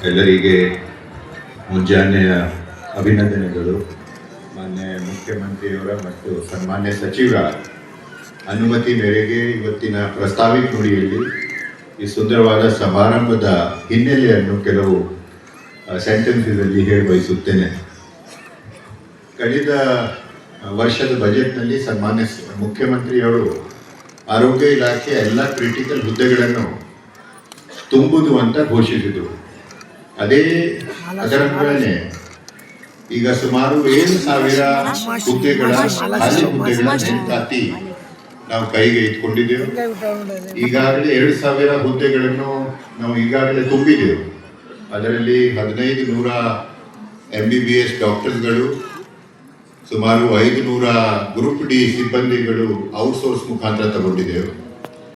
ಎಲ್ಲರಿಗೆ ಮುಂಜಾನೆಯ ಅಭಿನಂದನೆಗಳು. ಮಾನ್ಯ ಮುಖ್ಯಮಂತ್ರಿಯವರ ಮತ್ತು ಸನ್ಮಾನ್ಯ ಸಚಿವರ ಅನುಮತಿ ಮೇರೆಗೆ ಇವತ್ತಿನ ಪ್ರಸ್ತಾವಿಕ ನುಡಿಯಲ್ಲಿ ಈ ಸುಂದರವಾದ ಸಮಾರಂಭದ ಹಿನ್ನೆಲೆಯನ್ನು ಕೆಲವು ಸೆಂಟೆನ್ಸಲ್ಲಿ ಹೇಳಿ ಬಯಸುತ್ತೇನೆ. ಕಳೆದ ವರ್ಷದ ಬಜೆಟ್ನಲ್ಲಿ ಸನ್ಮಾನ್ಯ ಮುಖ್ಯಮಂತ್ರಿಯವರು ಆರೋಗ್ಯ ಇಲಾಖೆಯ ಎಲ್ಲ ಕ್ರಿಟಿಕಲ್ ಹುದ್ದೆಗಳನ್ನು ತುಂಬುವುದು ಅಂತ ಘೋಷಿಸಿದರು. ಅದರಂತೆ ಈಗ ಸುಮಾರು 7,000 ಹುದ್ದೆಗಳ ಖಾಲಿ ಹುದ್ದೆಗಳ ನೇಮಕಾತಿ ನಾವು ಕೈಗೆ ಇಟ್ಕೊಂಡಿದ್ದೆವು. ಈಗಾಗಲೇ 2,000 ಹುದ್ದೆಗಳನ್ನು ನಾವು ಈಗಾಗಲೇ ತುಂಬಿದೆವು. ಅದರಲ್ಲಿ 1,500 MBBS ಡಾಕ್ಟರ್ಸ್ಗಳು, ಸುಮಾರು 500 ಗ್ರೂಪ್ ಡಿ ಸಿಬ್ಬಂದಿಗಳು ಔಟ್ಸೋರ್ಸ್ ಮುಖಾಂತರ ತಗೊಂಡಿದ್ದೆವು.